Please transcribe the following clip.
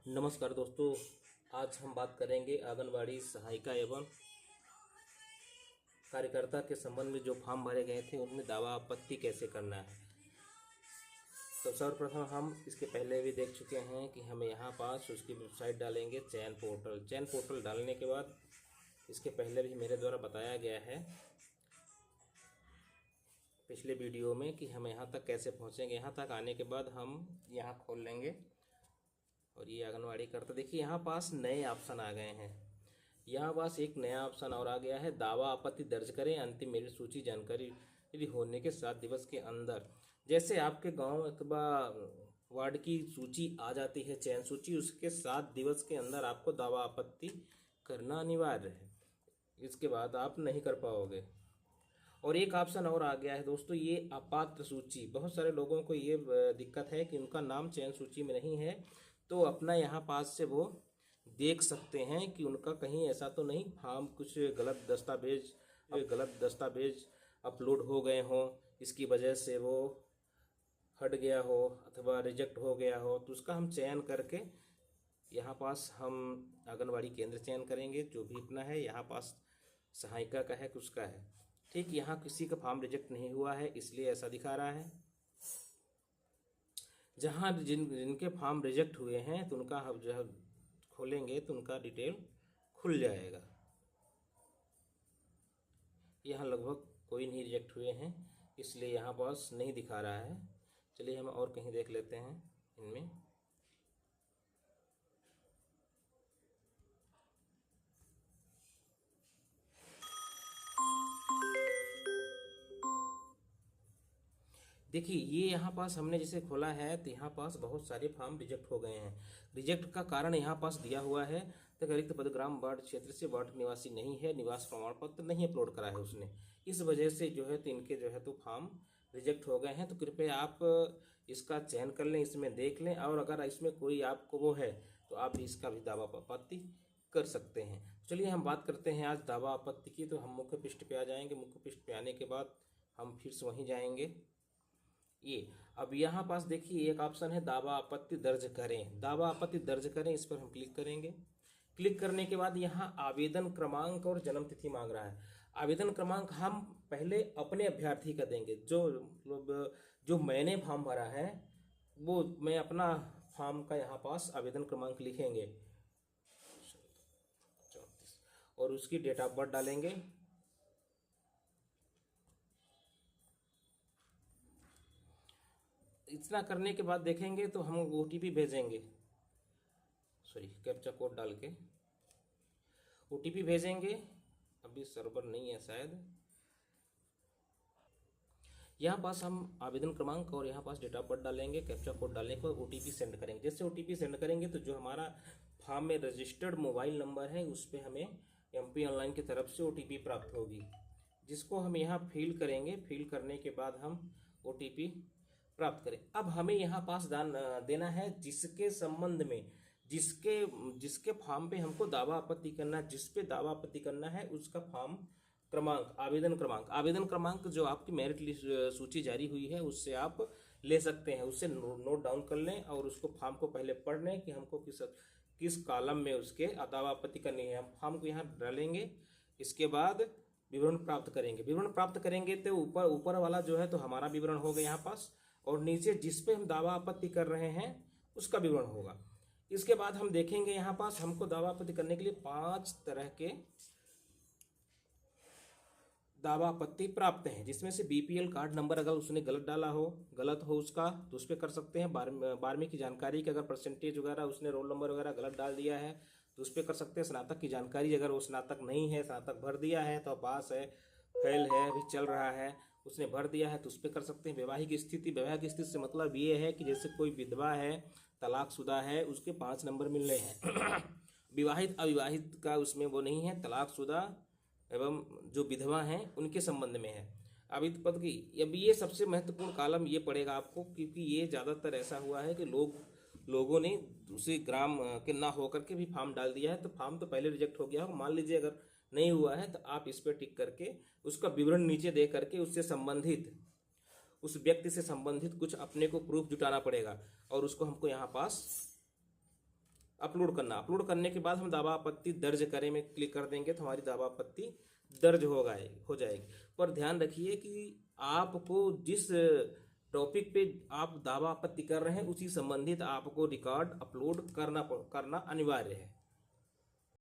नमस्कार दोस्तों। आज हम बात करेंगे आंगनबाड़ी सहायिका एवं कार्यकर्ता के संबंध में जो फॉर्म भरे गए थे उनमें दावा आपत्ति कैसे करना है। तो सर्वप्रथम हम इसके पहले भी देख चुके हैं कि हमें यहाँ पास उसकी वेबसाइट डालेंगे चयन पोर्टल डालने के बाद इसके पहले भी मेरे द्वारा बताया गया है पिछले वीडियो में कि हम यहाँ तक कैसे पहुँचेंगे। यहाँ तक आने के बाद हम यहाँ खोल लेंगे और ये आंगनवाड़ी करता, देखिए यहाँ पास नए ऑप्शन आ गए हैं। यहाँ पास एक नया ऑप्शन और आ गया है, दावा आपत्ति दर्ज करें अंतिम मेरिट सूची जानकारी होने के 7 दिवस के अंदर। जैसे आपके गांव अथवा वार्ड की सूची आ जाती है, चयन सूची, उसके 7 दिवस के अंदर आपको दावा आपत्ति करना अनिवार्य है। इसके बाद आप नहीं कर पाओगे। और एक ऑप्शन और आ गया है दोस्तों, ये अपात्र सूची। बहुत सारे लोगों को ये दिक्कत है कि उनका नाम चयन सूची में नहीं है, तो अपना यहाँ पास से वो देख सकते हैं कि उनका कहीं ऐसा तो नहीं फॉर्म कुछ गलत दस्तावेज अपलोड हो गए हों, इसकी वजह से वो हट गया हो अथवा रिजेक्ट हो गया हो। तो उसका हम चयन करके यहाँ पास हम आंगनबाड़ी केंद्र चयन करेंगे, जो भी अपना है। यहाँ पास सहायिका का है कि उसका है। ठीक, यहाँ किसी का फॉर्म रिजेक्ट नहीं हुआ है, इसलिए ऐसा दिखा रहा है। जहाँ जिनके फॉर्म रिजेक्ट हुए हैं तो उनका हम जो खोलेंगे तो उनका डिटेल खुल जाएगा। यहाँ लगभग कोई नहीं रिजेक्ट हुए हैं, इसलिए यहाँ पास नहीं दिखा रहा है। चलिए हम और कहीं देख लेते हैं इनमें। देखिए ये यहाँ पास हमने जैसे खोला है तो यहाँ पास बहुत सारे फॉर्म रिजेक्ट हो गए हैं। रिजेक्ट का कारण यहाँ पास दिया हुआ है, तो रिक्त पद ग्राम वार्ड क्षेत्र से वार्ड निवासी नहीं है, निवास प्रमाण पत्र नहीं अपलोड करा है उसने, इस वजह से जो है तो इनके जो है तो फॉर्म रिजेक्ट हो गए हैं। तो कृपया आप इसका चयन कर लें, इसमें देख लें, और अगर इसमें कोई आपको वो है तो आप भी इसका भी दावा आपत्ति कर सकते हैं। चलिए हम बात करते हैं आज दावा आपत्ति की। तो हम मुख्य पृष्ठ पे आ जाएंगे। मुख्य पृष्ठ पे आने के बाद हम फिर से वहीं जाएंगे। ये अब यहाँ पास देखिए एक ऑप्शन है दावा आपत्ति दर्ज करें। दावा आपत्ति दर्ज करें, इस पर हम क्लिक करेंगे। क्लिक करने के बाद यहाँ आवेदन क्रमांक और जन्म तिथि मांग रहा है। आवेदन क्रमांक हम पहले अपने अभ्यर्थी का देंगे, जो मैंने फॉर्म भरा है वो मैं अपना फॉर्म का यहाँ पास आवेदन क्रमांक लिखेंगे 34 और उसकी डेट ऑफ बर्थ डालेंगे। इतना करने के बाद देखेंगे तो हम ओटीपी भेजेंगे, कैप्चा कोड डाल के ओटीपी भेजेंगे। अभी सर्वर नहीं है शायद। यहाँ पास हम आवेदन क्रमांक और यहाँ पास डेट ऑफ बर्थ डालेंगे, कैप्चा कोड डालने के बाद ओटीपी सेंड करेंगे। जैसे ओटीपी सेंड करेंगे तो जो हमारा फॉर्म में रजिस्टर्ड मोबाइल नंबर है उस पर हमें एमपी ऑनलाइन की तरफ से ओटीपी प्राप्त होगी, जिसको हम यहाँ फिल करेंगे। फिल करने के बाद हम ओटीपी प्राप्त करें। अब हमें यहाँ पास देना है जिसके संबंध में जिसके फॉर्म पे हमको दावा आपत्ति करना है, जिस पे दावा आपत्ति करना है उसका फॉर्म क्रमांक, आवेदन क्रमांक जो आपकी मेरिट लिस्ट सूची जारी हुई है उससे आप ले सकते हैं। उससे नोट डाउन कर लें और उसको फॉर्म को पहले पढ़ लें कि हमको किस कॉलम में उसके दावा आपत्ति करनी है। हम फॉर्म को यहाँ डालेंगे, इसके बाद विवरण प्राप्त करेंगे। विवरण प्राप्त करेंगे तो ऊपर वाला जो है तो हमारा विवरण होगा यहाँ पास, और नीचे जिस पे हम दावा आपत्ति कर रहे हैं उसका विवरण होगा। इसके बाद हम देखेंगे यहाँ पास हमको दावा आपत्ति करने के लिए 5 तरह के दावा आपत्ति प्राप्त हैं, जिसमें से बीपीएल कार्ड नंबर अगर उसने गलत हो उसका तो उस पर कर सकते हैं। 12वीं की जानकारी के अगर परसेंटेज वगैरह उसने रोल नंबर वगैरह गलत डाल दिया है तो उस पर कर सकते हैं। स्नातक की जानकारी अगर वो स्नातक नहीं है, स्नातक भर दिया है तो पास है, फेल है, अभी चल रहा है, उसने भर दिया है तो उस पर कर सकते हैं। वैवाहिक स्थिति से मतलब ये है कि जैसे कोई विधवा है, तलाकशुदा है, उसके 5 नंबर मिल रहे हैं। विवाहित अविवाहित का उसमें वो नहीं है, तलाकशुदा एवं जो विधवा हैं उनके संबंध में है। अवित पद की अब ये सबसे महत्वपूर्ण कॉलम ये पड़ेगा आपको, क्योंकि ये ज़्यादातर ऐसा हुआ है कि लोगों ने उसी ग्राम के ना होकर के भी फॉर्म डाल दिया है, तो फॉर्म तो पहले रिजेक्ट हो गया हो। मान लीजिए अगर नहीं हुआ है तो आप इस पर टिक करके उसका विवरण नीचे दे करके उस व्यक्ति से संबंधित कुछ अपने को प्रूफ जुटाना पड़ेगा और उसको हमको यहाँ पास अपलोड करना। अपलोड करने के बाद हम दावा आपत्ति दर्ज करें में क्लिक कर देंगे तो हमारी दावा आपत्ति दर्ज हो जाएगी। पर ध्यान रखिए कि आपको जिस टॉपिक पे आप दावा आपत्ति कर रहे हैं उसी संबंधित आपको रिकॉर्ड अपलोड करना अनिवार्य है।